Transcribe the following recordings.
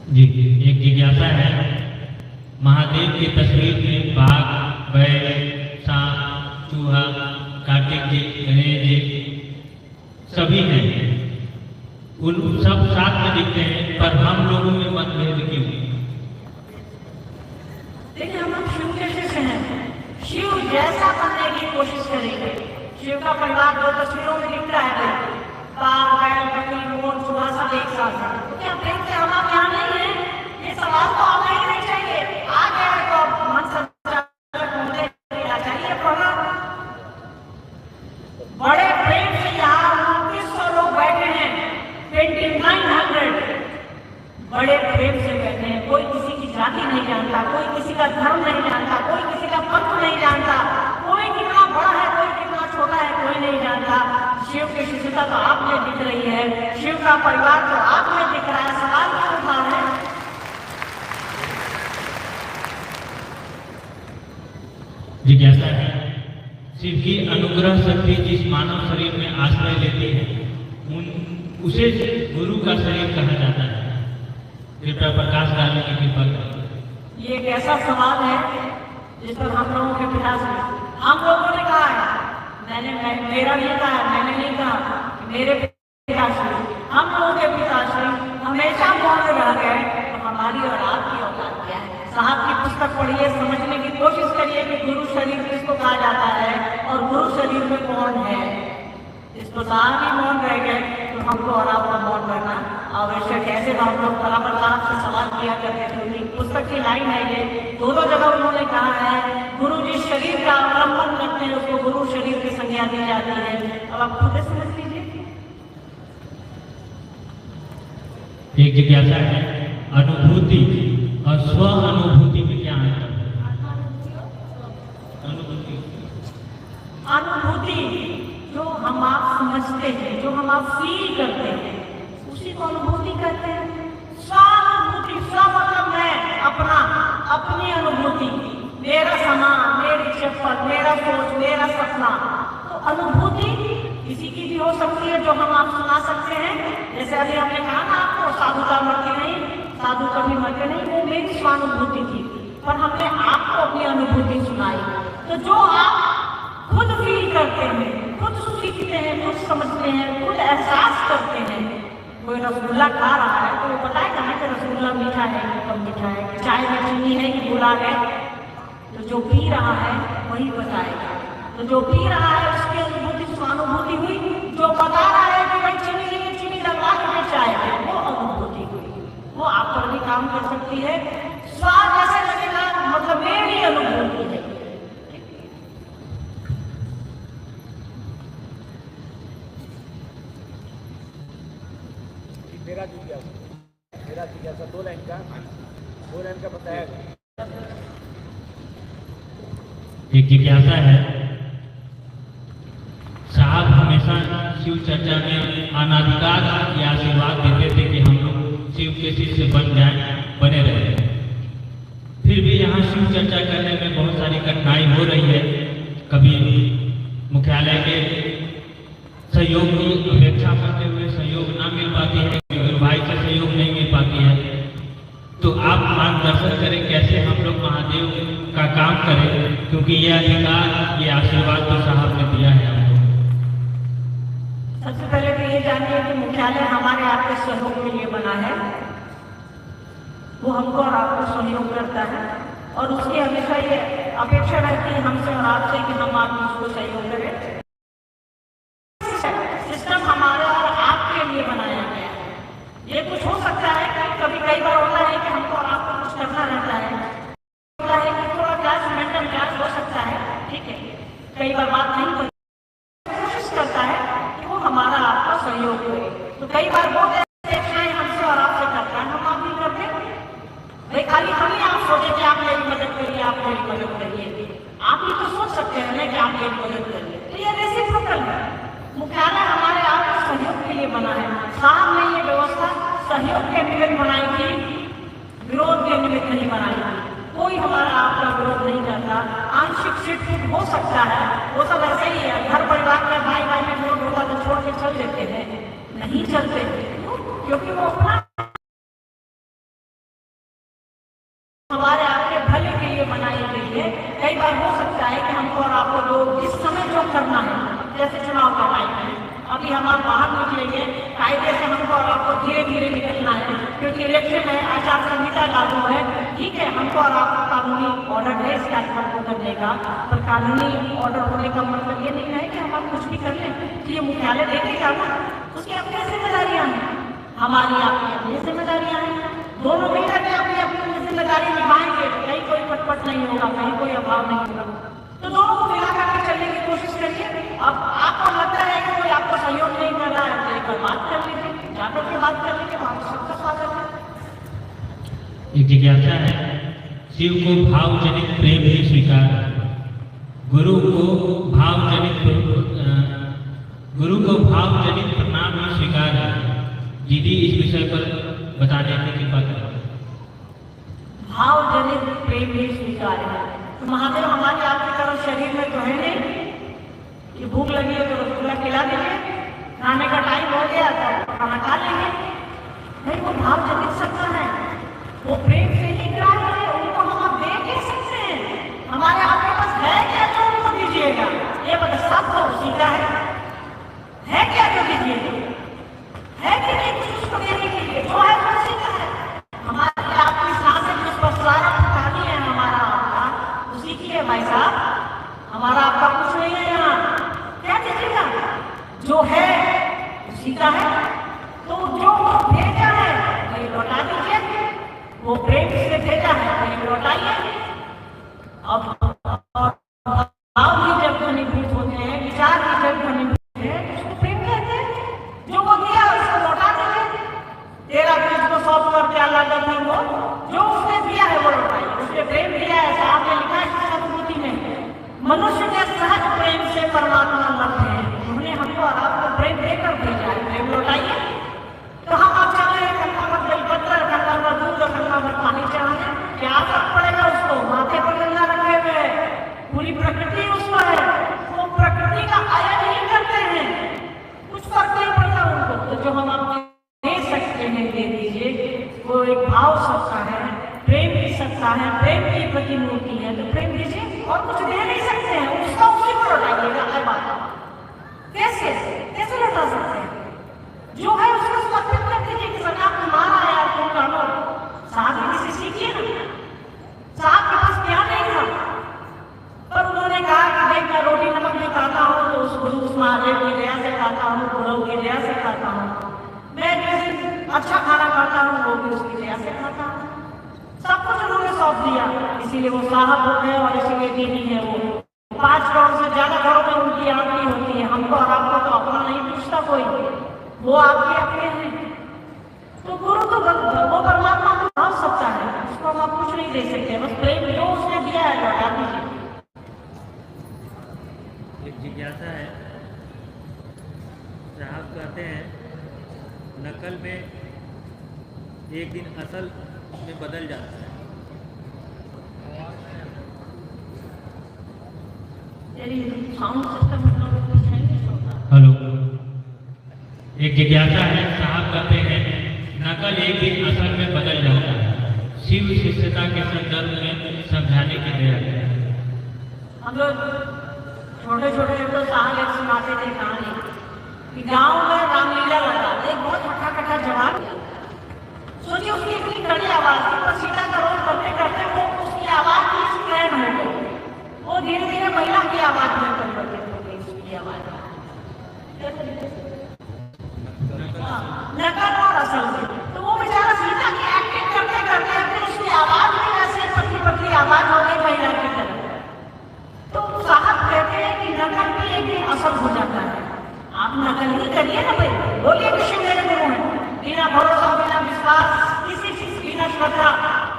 जी, एक जिज्ञासा है। महादेव की तस्वीर में बाघ, बैल, सांप, चूहा, कार्तिक जी, गणेश जी सभी हैं। उन सब साथ में दिखते हैं, पर हम लोगों में मतभेद क्यों? देखिए, हम लोग शिव के शिष्य हैं। शिव जैसा बनने की कोशिश करेंगे। शिव का परिवार दो तस्वीरों में दिख रहा है, बाघ, बैल, बकरी, मोर, चूहा सब एक साथ है। तो क्या प्रेम से हम आप यहाँ नहीं है? ये सवाल तो आना ही नहीं चाहिए। आ गया तो मन संचालक होने चाहिए पढ़ा। बड़े प्रेम से यहाँ 2900 लोग बैठे हैं, 2900 बड़े प्रेम से बैठे हैं। कोई किसी की जाति नहीं जानता, कोई किसी का धर्म नहीं जानता, कोई किसी का पंथ नहीं जानता, कोई कितना बड़ा है, कोई कितना छोटा है, कोई नहीं जानता। शिव की शिष्यता तो आप में दिख रही है, शिव का परिवार तो आप में दिख रहा है। सवाल क्यों उठा है? जिज्ञासा है, शिव की अनुग्रह शक्ति जिस मानव शरीर में आश्रय लेती है उसे गुरु का शरीर कहा जाता है। कृपया प्रकाश डालने की कृपा करें। ये एक ऐसा सवाल है जिस पर हम लोगों के पिता से हम लोगों ने कहा है, मेरा नहीं कहा, मैंने नहीं कहा, मेरे पिताश्री, हम लोगों के पिताश्री हमेशा मौन रह गए। तो हमारी और आपकी औकात क्या है? साहब की पुस्तक पढ़िए, समझने की कोशिश करिए कि गुरु शरीर किसको कहा जाता है और गुरु शरीर में कौन है। इस तो साहब ही मौन रह गए, तो हमको और आपको मौन रहना आवश्यक है। ऐसे हम लोग बराबर साहब से सवाल किया करते थे। उनकी पुस्तक की लाइन है ये, दो जगह उन्होंने कहा है गुरु जिस शरीर का अवलंबन करते हैं उसको गुरु शरीर की संज्ञा दी जाती है। अब आप खुद समझ लीजिए। एक जिज्ञासा है, अनुभूति और स्व अनुभूति में क्या अंतर है? अनुभूति जो हम आप समझते हैं, जो हम आप फील करते हैं, उसी को अनुभूति कहते हैं। स्वानुभूति, स्व मतलब मैं, अपना, अपनी अनुभूति, मेरा सामान, मेरी चप्पल, मेरा सोच, मेरा सपना। तो अनुभूति किसी की भी हो सकती है जो हम आप सुना सकते हैं। जैसे अभी हमने कहा ना आपको, साधु का मरते नहीं, साधु कभी मरते नहीं, वो मेरी स्वानुभूति थी, पर हमने आपको अपनी अनुभूति सुनाई। तो जो आप खुद फील करते हैं, खुद सीखते हैं, खुद समझते हैं, खुद एहसास करते हैं। कोई रसगुल्ला खा रहा है तो वो बताएगा ना कि रसगुल्ला मीठा है कि कम मीठा है, चाय में चीनी है कि गुलाब है। तो जो पी रहा है वही बताएगा। तो जो पी रहा है उसकी अनुभूति स्वानुभूति हुई, जो बता रहा है कि भाई चीनी लगा के चाय है, वो अनुभूति हुई। वो आप पर भी काम कर सकती है। स्वाद जैसे लगेगा मतलब मेरी अनुभूति है। मेरा जिज्ञासा 2 लाइन का बताया। एक जिज्ञासा है, साहब हमेशा शिव चर्चा में अनाधिकार की आशीर्वाद देते थे कि हम लोग शिव के शिष्य बने रहे। फिर भी यहाँ शिव चर्चा करने में बहुत सारी कठिनाई हो रही है। कभी मुख्यालय के सहयोग की अपेक्षा करते हुए सहयोग न मिल पाती है, गुरु भाई से सहयोग नहीं मिल पाती है। तो आप मार्गदर्शन करें कैसे हम लोग महादेव का काम करें, क्योंकि ये अधिकार, ये आशीर्वाद तो साहब ने दिया है हमको। सबसे पहले तो ये जानिए कि मुख्यालय हमारे आपके सहयोग के लिए बना है। वो हमको और आपको सहयोग करता है और उसकी हमेशा ये अपेक्षा रहती है हमसे और आपसे कि हम आप उसको सहयोग करें। सिस्टम हमारे और आपके लिए बनाया गया है। ये कुछ हो सकता है कि कभी कई बार होता है कि हमको और आपको कुछ करना रहता है, होता है कि थोड़ा क्लास मेंटल क्लास हो सकता है, ठीक है, कई बार बात नहीं होती, कोशिश करता है कि वो हमारा आपका सहयोग करे। तो कई बार वो अपेक्षाएं हमसे और आपसे करता है, हम आप भी करते हैं। भाई खाली हम ही आप सोचे कि आप मेरी मदद करिए, आप मेरी मदद करिए, आप ही तो सोच सकते हैं ना कि आप मेरी मदद करिए। तो ये रेसिप्रोकल है। मुख्यालय हमारे आपके सहयोग के लिए बना है। साहब ने ये व्यवस्था सहयोग के निमित्त बनाई थी, विरोध के निमित्त नहीं बनाई थी। कोई हमारा आपका विरोध नहीं करता। आंशिक छिट हो सकता है, वो सब ऐसे ही है। घर परिवार में भाई में विरोध होगा तो छोड़ के चल देते हैं, नहीं चलते क्योंकि वो अपना अभी हम आप बाहर निकलेंगे, कायदे से हमको और आपको धीरे धीरे निकलना है, क्योंकि इलेक्शन है, आचार संहिता लागू है। ठीक है, हमको और आपको कानूनी ऑर्डर है इस कार्यक्रम को करने का, पर कानूनी ऑर्डर होने का मतलब ये नहीं है कि हम आप कुछ भी कर लें। ये मुख्यालय देखेगा ना, उसकी अपनी जिम्मेदारियां हैं, हमारी आपकी अपनी जिम्मेदारियां हैं, दोनों मिलकर के अपनी अपनी जिम्मेदारी निभाएंगे, कहीं कोई पटपट नहीं होगा, कहीं कोई अभाव नहीं होगा। तो दोनों को मिला करके चलने की कोशिश करिए। अब आपको लगता है कि कोई आपको सहयोग नहीं कर रहा है, तो एक बार बात कर लीजिए, जाकर के बात कर लीजिए, वहां सबका स्वागत है। एक जिज्ञासा है, शिव को भावजनित प्रेम ही स्वीकार, गुरु को भावजनित प्रणाम ही स्वीकार है। दीदी इस विषय पर बताने की कृपा करें। भावजनित प्रेम ही स्वीकार है, तो महादेव हमारे आपकी तरफ शरीर में तो है नहीं कि भूख लगी है तो रसगुल्ला खिला देंगे, खाने का टाइम हो गया तो खाना खा लेंगे। नहीं, वो भावजनित सत्ता है, वो प्रेम से ही ग्राह्य है, उनको हम दे नहीं सकते हैं। हमारे आपके पास है क्या जो उनको दीजिएगा? ये बता, सब तो उसी का है क्या जो दीजिएगा? है कि नहीं कुछ उसको देने के लिए? जो है उसी का है। हमारे आपकी सांसें जिस पर सारा पानी है हमारा आपका, उसी की है भाई साहब, हमारा आपका कुछ नहीं है यहाँ। क्या दीजिएगा? जो है उसी का है, तो जो भेजा है वही लौटा दीजिए, वो प्रेम से भेजा है वही लौटाइए। अब भाव भी जब घनीभूत होते हैं, विचार भी जब घनीभूत होते हैं, उसको प्रेम कहते हैं। जो वो दिया उसको लौटा दीजिए। तेरा बीज को 100 पर क्या लागत है, वो जो उसने दिया है वो लौटाइए। उसने प्रेम दिया है, साहब ने लिखा है अनुभूति में, मनुष्य के सहज प्रेम से परमात्मा लब्ध है। उन्होंने हमको और आपको प्रेम देकर भेजा है, प्रेम लौटाइए। तो हम आप चले खंडावत बेलपत्र, खंडावत दूध और खंडावत पानी चढ़ाने, क्या फर्क पड़ेगा उसको? माथे पर गंगा रखे हुए, पूरी प्रकृति उसको है, वो प्रकृति का आयन ही करते हैं, कुछ फर्क नहीं पड़ता उनको। तो जो हम आप दे सकते हैं दे दीजिए, वो एक भाव सत्ता है, प्रेम की सत्ता है, प्रेम की प्रतिमूर्ति है, तो प्रेम दीजिए। और कुछ दे नहीं सकते हैं, उसका उसी को लौटाइएगा। कैसे कैसे लौटा सकते हैं? जो है उसको समर्पित कर दीजिए कि सरकार तुम्हारा है, यार तुम जानो। साहब किसी सीखिए ना, साहब के पास क्या नहीं था, पर उन्होंने कहा कि देख मैं रोटी नमक में खाता हूँ तो उस महादेव की दया से खाता हूँ, गुरु की दया से खाता हूँ। मैं जैसे अच्छा खाना खाता हूँ वो भी उसकी दया से खाता हूँ। सब कुछ उन्होंने सौंप दिया, इसीलिए वो साहब होते हैं और इसीलिए दीदी है। वो 5 करोड़ से ज्यादा घरों में उनकी आरती होती है। हमको और आपको तो अपना नहीं पूछता कोई, वो आपके अपने हैं। तो गुरु तो वो परमात्मा को भाव सकता है, उसको हम आप कुछ नहीं दे सकते, बस प्रेम जो उसने दिया है लौटा दीजिए। एक जिज्ञासा है, साहब कहते हैं नकल में एक दिन असल में बदल जाता है। हेलो, एक जिज्ञासा है, साहब कहते हैं नकल एक दिन असल में बदल जाता है, शिव शिष्यता के संदर्भ में समझाने की दया है। हम लोग छोटे छोटे तो साहब एक सुनाते थे कहानी कि गांव में रामलीला लगा, एक बहुत हट्टा कट्टा जवान, सोचिए उसकी इतनी कड़ी आवाज थी, पर सीता का रोल करते करते वो उसकी आवाज की स्ट्रेन हो गई, वो धीरे धीरे महिला की आवाज में परिवर्तित हो गई। उसकी आवाज नकल और असल में, तो वो बेचारा सीता की एक्टिंग करते करते फिर उसकी आवाज में ऐसे पतली पतली आवाज हो गई महिला की तरफ। तो साहब कहते हैं कि नकल भी एक दिन असल हो जाता है। आप नकल ही करिए ना भाई, बोलिए कि शिव मेरे गुरु हैं, बिना भरोसा बिना विश्वास किसी चीज बिना श्रद्धा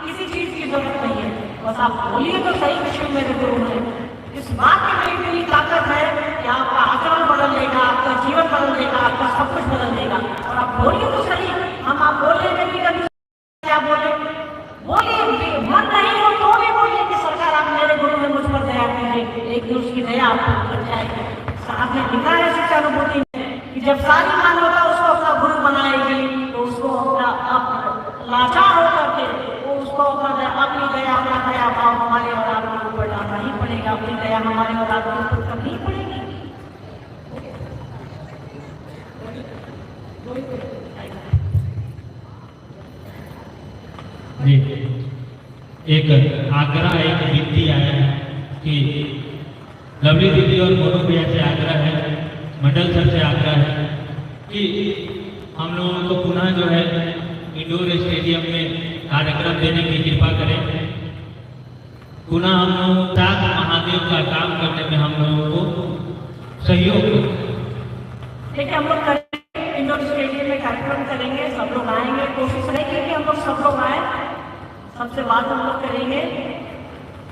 किसी चीज की जरूरत नहीं है, बस आप बोलिए तो सही कि शिव मेरे गुरु हैं। इस बात की बड़ी बड़ी ताकत है कि आपका आचरण बदल देगा, आपका जीवन बदल देगा, आपका सब कुछ बदल देगा। और आप बोलिए तो सही, हम आप बोले नहीं कभी क्या बोले, बोलिए मन नहीं हो तो भी बोलिए कि सरकार आप मेरे गुरु में मुझ पर दया कीजिए, एक दिन उसकी दया आपको बन जाएगी। साहब ने लिखा है शिक्षा अनुभूति में कि जब सारी मानवता उसको अपना गुरु बनाएगी तो उसको अपना लाचार होकर के वो उसको अपनी दया अपना दया भाव हमारे और आपके ऊपर डालना ही पड़ेगा। अपनी दया हमारे और आपके ऊपर कभी पड़ेगी। जी, एक आग्रह, एक विनती आया है कि लवली दीदी और मोनू भैया से आग्रह है, मंडल सर से आग्रह है कि हम लोगों को पुनः जो है इंडोर स्टेडियम में कार्यक्रम देने की कृपा करें। पुनः हम लोग ताज महादेव का काम करने में हम लोगों को सहयोग करें। देखिए, हम लोग करेंगे, इंडोर स्टेडियम में कार्यक्रम करेंगे, सब लोग आएंगे, कोशिश रहेगी कि हम लोग सब लोग आए, सबसे बात हम लोग करेंगे।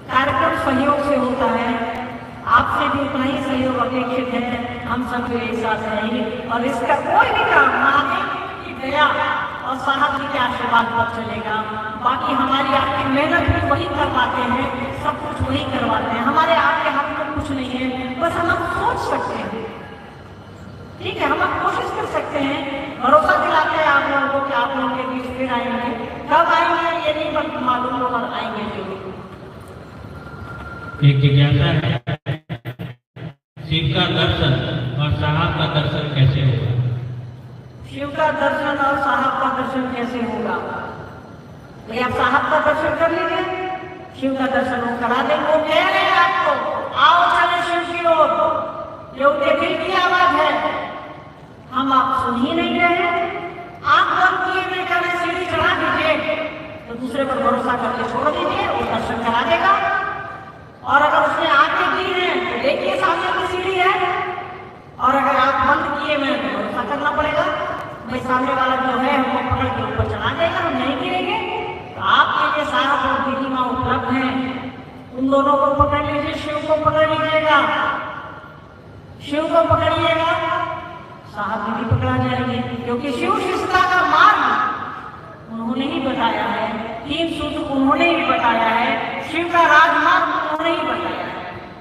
कार्यक्रम सहयोग से होता है, आपसे भी उतना ही सहयोग अपेक्षित है। हम सब जो एक साथ रहेंगे और इसका कोई भी काम महादेव की दया और साहब जी के आशीर्वाद पर चलेगा। बाकी हमारी आपकी मेहनत भी वही करवाते हैं, सब कुछ वही करवाते हैं, हमारे आपके हाथ में कुछ नहीं है, बस हम सोच सकते हैं। ठीक है, हम कोशिश कर सकते हैं, भरोसा दिलाते हैं आप लोगों को कि आप लोगों के बीच फिर आएंगे। कब आएंगे ये नहीं मालूम होगा, आएंगे जरूर। एक जिज्ञासा है, शिव का दर्शन और साहब का दर्शन कैसे होगा? शिव का दर्शन और साहब का दर्शन कैसे होगा? तो आप साहब का दर्शन कर लीजिए, शिव का दर्शन वो करा देंगे। वो कह रहे हैं आपको, आओ चले शिव की ओर, ये उनके दिल की आवाज है, हम आप सुन ही नहीं रहे। आप बंद किए हुए करें, सीढ़ी चढ़ा दीजिए, तो दूसरे पर भरोसा करके छोड़ दीजिए, वो दर्शन करा देगा। और अगर उसने आगे की है तो देखिए सामने की सीढ़ी है, और अगर आप बंद किए हुए तो भरोसा करना पड़ेगा, भाई सामने वाला जो है हमको पकड़ के ऊपर चढ़ा देगा, हम नहीं गिरेंगे। तो आपके लिए साहब और दीदी माँ उपलब्ध हैं, उन दोनों को पकड़ लीजिए, शिव को पकड़ लीजिएगा, शिव को पकड़िएगा, साहब दीदी पकड़ा जाएंगे। क्योंकि शिव शिष्टता का मार्ग उन्होंने ही बताया है, 3 सूत्र उन्होंने ही बताया है, शिव का राजमार्ग उन्होंने ही बताया है।